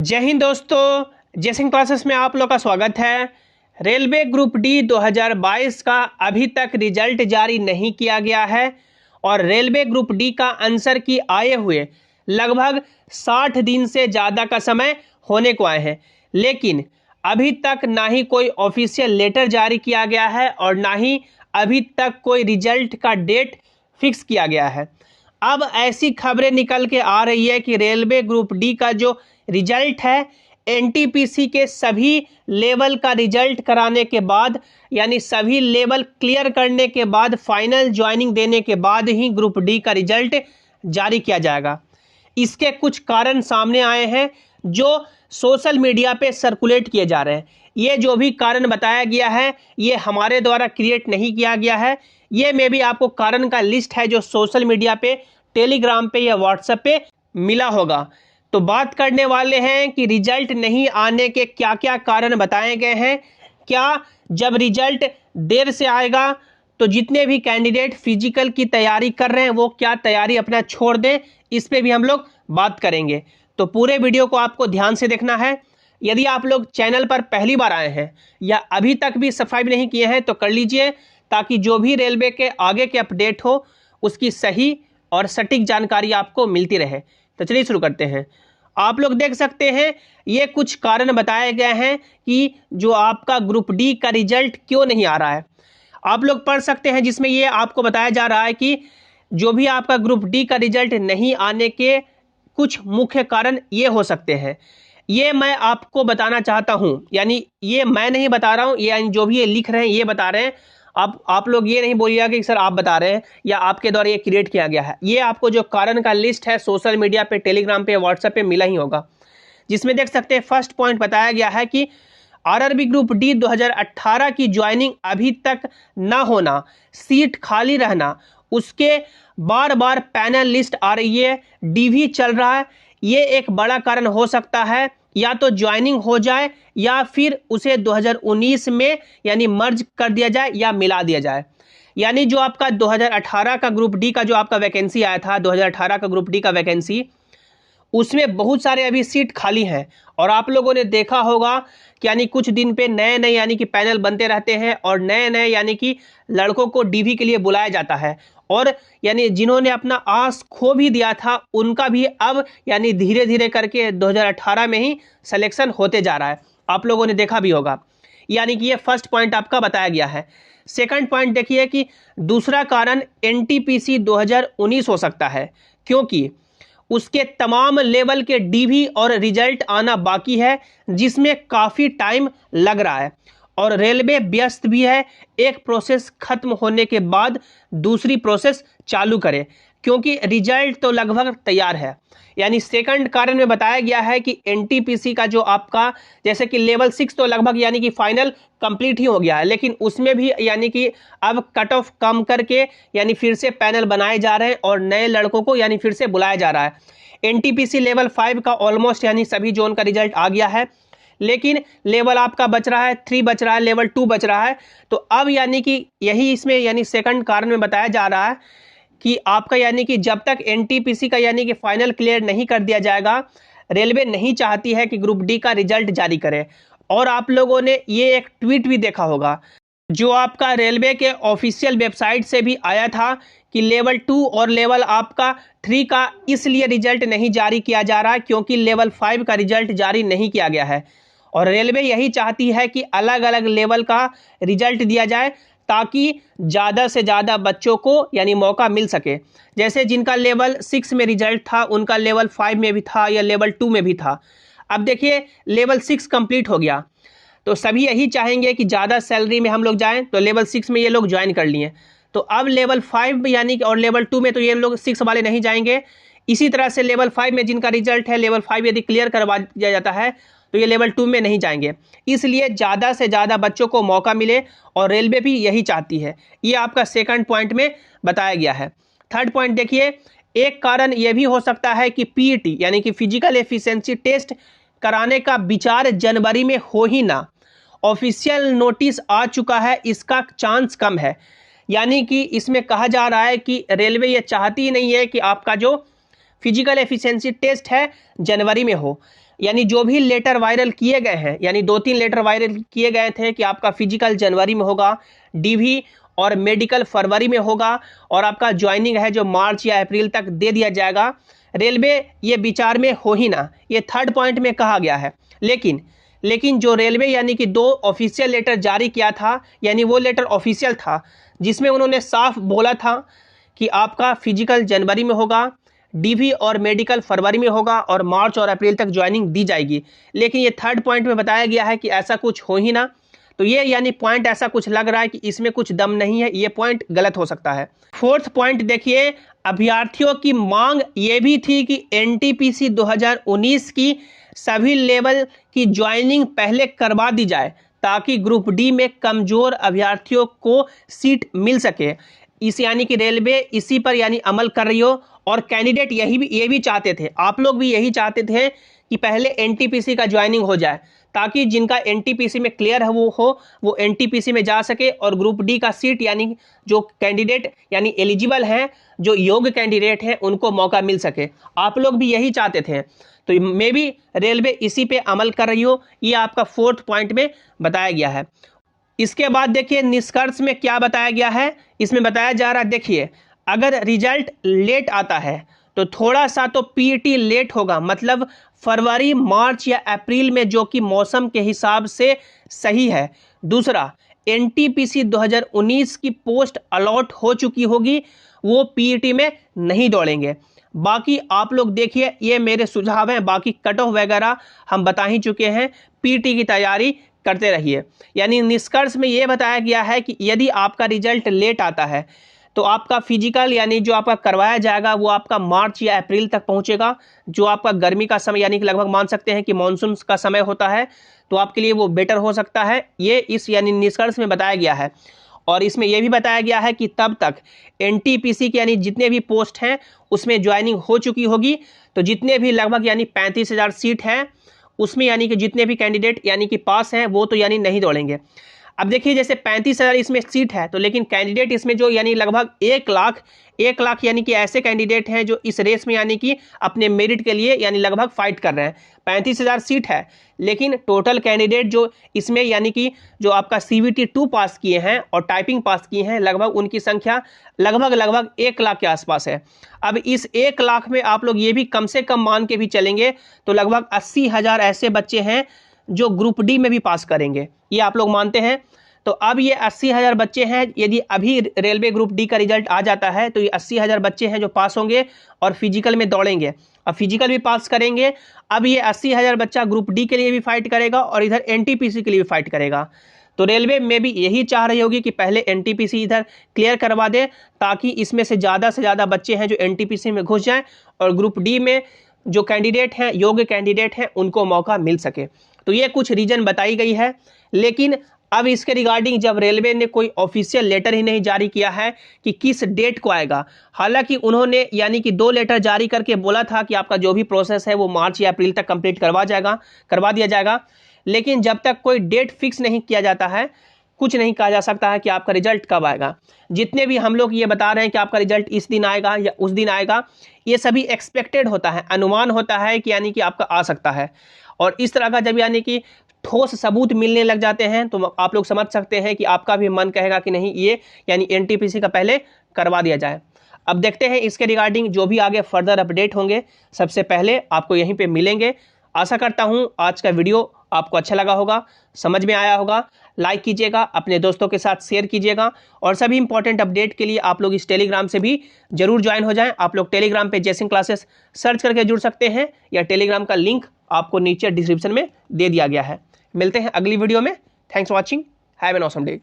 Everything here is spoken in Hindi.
जय हिंद दोस्तों, जय सिंह क्लासेस में आप लोग का स्वागत है। रेलवे ग्रुप डी 2022 का अभी तक रिजल्ट जारी नहीं किया गया है और रेलवे ग्रुप डी का आंसर की आए हुए लगभग 60 दिन से ज़्यादा का समय होने को आए हैं, लेकिन अभी तक ना ही कोई ऑफिशियल लेटर जारी किया गया है और ना ही अभी तक कोई रिजल्ट का डेट फिक्स किया गया है। अब ऐसी खबरें निकल के आ रही है कि रेलवे ग्रुप डी का जो रिजल्ट है एनटीपीसी के सभी लेवल का रिजल्ट कराने के बाद, यानी सभी लेवल क्लियर करने के बाद, फाइनल ज्वाइनिंग देने के बाद ही ग्रुप डी का रिजल्ट जारी किया जाएगा। इसके कुछ कारण सामने आए हैं जो सोशल मीडिया पे सर्कुलेट किए जा रहे हैं। ये जो भी कारण बताया गया है ये हमारे द्वारा क्रिएट नहीं किया गया है, ये में भी आपको कारण का लिस्ट है जो सोशल मीडिया पे, टेलीग्राम पे या व्हाट्सएप पे मिला होगा। तो बात करने वाले हैं कि रिजल्ट नहीं आने के क्या क्या कारण बताए गए हैं। क्या जब रिजल्ट देर से आएगा तो जितने भी कैंडिडेट फिजिकल की तैयारी कर रहे हैं वो क्या तैयारी अपना छोड़ दें, इस पे भी हम लोग बात करेंगे। तो पूरे वीडियो को आपको ध्यान से देखना है। यदि आप लोग चैनल पर पहली बार आए हैं या अभी तक भी सब्सक्राइब नहीं किए हैं तो कर लीजिए, ताकि जो भी रेलवे के आगे के अपडेट हो उसकी सही और सटीक जानकारी आपको मिलती रहे। तो चलिए शुरू करते हैं। आप लोग देख सकते हैं ये कुछ कारण बताए गए हैं कि जो आपका ग्रुप डी का रिजल्ट क्यों नहीं आ रहा है। आप लोग पढ़ सकते हैं जिसमें ये आपको बताया जा रहा है कि जो भी आपका ग्रुप डी का रिजल्ट नहीं आने के कुछ मुख्य कारण ये हो सकते हैं। ये मैं आपको बताना चाहता हूँ, यानी ये मैं नहीं बता रहा हूँ, ये जो भी ये लिख रहे हैं ये बता रहे हैं। आप लोग ये नहीं बोलिएगा कि सर आप बता रहे हैं या आपके द्वारा ये क्रिएट किया गया है। ये आपको जो कारण का लिस्ट है सोशल मीडिया पे, टेलीग्राम पे, व्हाट्सएप पे मिला ही होगा, जिसमें देख सकते हैं फर्स्ट पॉइंट बताया गया है कि आरआरबी ग्रुप डी 2018 की ज्वाइनिंग अभी तक ना होना, सीट खाली रहना, उसके बार बार पैनल लिस्ट आ रही है, डीवी चल रहा है, ये एक बड़ा कारण हो सकता है। या तो ज्वाइनिंग हो जाए या फिर उसे 2019 में यानी मर्ज कर दिया जाए या मिला दिया जाए। यानी जो आपका 2018 का ग्रुप डी का जो आपका वैकेंसी आया था, 2018 का ग्रुप डी का वैकेंसी, उसमें बहुत सारे अभी सीट खाली हैं और आप लोगों ने देखा होगा कि यानी कुछ दिन पे नए नए यानी कि पैनल बनते रहते हैं और नए नए यानी कि लड़कों को डीवी के लिए बुलाया जाता है और यानी जिन्होंने अपना आस खो भी दिया था उनका भी अब यानी धीरे धीरे करके 2018 में ही सिलेक्शन होते जा रहा है। आप लोगों ने देखा भी होगा, यानी कि ये फर्स्ट पॉइंट आपका बताया गया है। सेकंड पॉइंट देखिए कि दूसरा कारण एनटीपीसी 2019 हो सकता है, क्योंकि उसके तमाम लेवल के डीवी और रिजल्ट आना बाकी है, जिसमें काफ़ी टाइम लग रहा है और रेलवे व्यस्त भी है। एक प्रोसेस खत्म होने के बाद दूसरी प्रोसेस चालू करे, क्योंकि रिजल्ट तो लगभग तैयार है। यानी सेकंड कारण में बताया गया है कि एनटीपीसी का जो आपका जैसे कि लेवल 6 तो लगभग यानी कि फाइनल कंप्लीट ही हो गया है, लेकिन उसमें भी यानी कि अब कट ऑफ कम करके यानी फिर से पैनल बनाए जा रहे हैं और नए लड़कों को यानी फिर से बुलाया जा रहा है। एनटीपीसी लेवल 5 का ऑलमोस्ट यानी सभी जोन का रिजल्ट आ गया है, लेकिन लेवल आपका बच रहा है 3 बच रहा है, लेवल 2 बच रहा है। तो अब यानी कि यही इसमें यानी सेकंड कारण में बताया जा रहा है कि आपका यानी कि जब तक एनटीपीसी का यानी कि फाइनल क्लियर नहीं कर दिया जाएगा, रेलवे नहीं चाहती है कि ग्रुप डी का रिजल्ट जारी करे। और आप लोगों ने ये एक ट्वीट भी देखा होगा जो आपका रेलवे के ऑफिशियल वेबसाइट से भी आया था कि लेवल 2 और लेवल आपका 3 का इसलिए रिजल्ट नहीं जारी किया जा रहा है क्योंकि लेवल 5 का रिजल्ट जारी नहीं किया गया है। और रेलवे यही चाहती है कि अलग अलग लेवल का रिजल्ट दिया जाए ताकि ज़्यादा से ज़्यादा बच्चों को यानी मौका मिल सके। जैसे जिनका लेवल 6 में रिजल्ट था उनका लेवल 5 में भी था या लेवल 2 में भी था। अब देखिए लेवल 6 कंप्लीट हो गया तो सभी यही चाहेंगे कि ज़्यादा सैलरी में हम लोग जाएं, तो लेवल 6 में ये लोग ज्वाइन कर लिए। तो अब लेवल 5 यानी कि और लेवल 2 में तो ये लोग 6 वाले नहीं जाएंगे। इसी तरह से लेवल 5 में जिनका रिजल्ट है लेवल 5 यदि क्लियर करवा दिया जाता है तो ये लेवल 2 में नहीं जाएंगे। इसलिए ज़्यादा से ज़्यादा बच्चों को मौका मिले और रेलवे भी यही चाहती है। ये आपका सेकंड पॉइंट में बताया गया है। थर्ड पॉइंट देखिए, एक कारण ये भी हो सकता है कि पीईटी यानी कि फिजिकल एफिशिएंसी टेस्ट कराने का विचार जनवरी में हो ही ना। ऑफिशियल नोटिस आ चुका है, इसका चांस कम है। यानी कि इसमें कहा जा रहा है कि रेलवे ये चाहती ही नहीं है कि आपका जो फिजिकल एफिशिएंसी टेस्ट है जनवरी में हो। यानी जो भी लेटर वायरल किए गए हैं, यानी 2-3 लेटर वायरल किए गए थे कि आपका फिजिकल जनवरी में होगा, डीवी और मेडिकल फरवरी में होगा, और आपका ज्वाइनिंग है जो मार्च या अप्रैल तक दे दिया जाएगा। रेलवे ये विचार में हो ही ना, ये 3rd पॉइंट में कहा गया है। लेकिन जो रेलवे यानी कि 2 ऑफिशियल लेटर जारी किया था, यानी वो लेटर ऑफिशियल था जिसमें उन्होंने साफ बोला था कि आपका फिजिकल जनवरी में होगा, डीवी और मेडिकल फरवरी में होगा, और मार्च और अप्रैल तक ज्वाइनिंग दी जाएगी। लेकिन ये 3rd पॉइंट में बताया गया है कि ऐसा कुछ हो ही ना। तो ये यानी पॉइंट ऐसा कुछ लग रहा है कि इसमें कुछ दम नहीं है, ये पॉइंट गलत हो सकता है। 4th पॉइंट देखिए, अभ्यर्थियों की मांग ये भी थी कि एनटीपीसी 2019 की सभी लेवल की ज्वाइनिंग पहले करवा दी जाए ताकि ग्रुप डी में कमजोर अभ्यर्थियों को सीट मिल सके। इस यानी कि रेलवे इसी पर यानी अमल कर रही हो, और कैंडिडेट ये भी चाहते थे, आप लोग भी यही चाहते थे कि पहले एनटीपीसी का ज्वाइनिंग हो जाए ताकि जिनका एनटीपीसी में क्लियर है वो एनटीपीसी में जा सके, और ग्रुप डी का सीट यानी जो कैंडिडेट यानी एलिजिबल हैं, जो योग्य कैंडिडेट हैं, उनको मौका मिल सके। आप लोग भी यही चाहते थे, तो मे भी रेलवे इसी पे अमल कर रही हो, ये आपका 4th पॉइंट में बताया गया है। इसके बाद देखिए निष्कर्ष में क्या बताया गया है, इसमें बताया जा रहा है, देखिए अगर रिजल्ट लेट आता है तो थोड़ा सा तो पीईटी लेट होगा, मतलब फरवरी, मार्च या अप्रैल में, जो कि मौसम के हिसाब से सही है। दूसरा, एनटीपीसी 2019 की पोस्ट अलॉट हो चुकी होगी, वो पीईटी में नहीं दौड़ेंगे। बाकी आप लोग देखिए, ये मेरे सुझाव हैं, बाकी कट ऑफ वगैरह हम बता ही चुके हैं, पीईटी की तैयारी करते रहिए। यानी निष्कर्ष में ये बताया गया है कि यदि आपका रिजल्ट लेट आता है तो आपका फिजिकल यानी जो आपका करवाया जाएगा वो आपका मार्च या अप्रैल तक पहुंचेगा, जो आपका गर्मी का समय यानी कि लगभग मान सकते हैं कि मानसून का समय होता है, तो आपके लिए वो बेटर हो सकता है। ये इस यानी निष्कर्ष में बताया गया है। और इसमें यह भी बताया गया है कि तब तक एनटीपीसी के यानी जितने भी पोस्ट हैं उसमें ज्वाइनिंग हो चुकी होगी, तो जितने भी लगभग यानी 35,000 सीट है उसमें यानी कि जितने भी कैंडिडेट यानी कि पास हैं वो तो यानी नहीं दौड़ेंगे। अब देखिए जैसे 35,000 इसमें सीट है, तो लेकिन कैंडिडेट इसमें जो यानी लगभग 1 लाख यानी कि ऐसे कैंडिडेट हैं जो इस रेस में यानी कि अपने मेरिट के लिए यानी लगभग फाइट कर रहे हैं। 35,000 सीट है, लेकिन टोटल कैंडिडेट जो इसमें यानी कि जो आपका CVT 2 पास किए हैं और टाइपिंग पास किए हैं, लगभग उनकी संख्या लगभग 1 लाख के आसपास है। अब इस 1 लाख में आप लोग ये भी कम से कम मान के भी चलेंगे तो लगभग 80,000 ऐसे बच्चे हैं जो ग्रुप डी में भी पास करेंगे, ये आप लोग मानते हैं। तो अब ये 80,000 बच्चे हैं, यदि अभी रेलवे ग्रुप डी का रिजल्ट आ जाता है तो ये 80,000 बच्चे हैं जो पास होंगे और फिजिकल में दौड़ेंगे, अब फिजिकल भी पास करेंगे। अब ये 80,000 बच्चा ग्रुप डी के लिए भी फाइट करेगा और इधर एनटीपीसी के लिए भी फाइट करेगा। तो रेलवे में भी यही चाह रही होगी कि पहले एनटीपीसी इधर क्लियर करवा दे ताकि इसमें से ज़्यादा बच्चे हैं जो एनटीपीसी में घुस जाएं और ग्रुप डी में जो कैंडिडेट हैं, योग्य कैंडिडेट हैं, उनको मौका मिल सके। तो ये कुछ रीजन बताई गई है, लेकिन अब इसके रिगार्डिंग जब रेलवे ने कोई ऑफिशियल लेटर ही नहीं जारी किया है कि किस डेट को आएगा, हालांकि उन्होंने यानी कि 2 लेटर जारी करके बोला था कि आपका जो भी प्रोसेस है वो मार्च या अप्रैल तक कंप्लीट करवा दिया जाएगा, लेकिन जब तक कोई डेट फिक्स नहीं किया जाता है कुछ नहीं कहा जा सकता है कि आपका रिजल्ट कब आएगा। जितने भी हम लोग ये बता रहे हैं कि आपका रिजल्ट इस दिन आएगा या उस दिन आएगा, ये सभी एक्सपेक्टेड होता है, अनुमान होता है कि यानी कि आपका आ सकता है। और इस तरह का जब यानी कि ठोस सबूत मिलने लग जाते हैं तो आप लोग समझ सकते हैं कि आपका भी मन कहेगा कि नहीं, ये यानी एनटीपीसी का पहले करवा दिया जाए। अब देखते हैं इसके रिगार्डिंग जो भी आगे फर्दर अपडेट होंगे, सबसे पहले आपको यहीं पे मिलेंगे। आशा करता हूं आज का वीडियो आपको अच्छा लगा होगा, समझ में आया होगा। लाइक कीजिएगा, अपने दोस्तों के साथ शेयर कीजिएगा, और सभी इंपॉर्टेंट अपडेट के लिए आप लोग इस टेलीग्राम से भी जरूर ज्वाइन हो जाएं। आप लोग टेलीग्राम पे जयसिंह क्लासेस सर्च करके जुड़ सकते हैं, या टेलीग्राम का लिंक आपको नीचे डिस्क्रिप्शन में दे दिया गया है। मिलते हैं अगली वीडियो में। Thanks for watching, have an awesome day.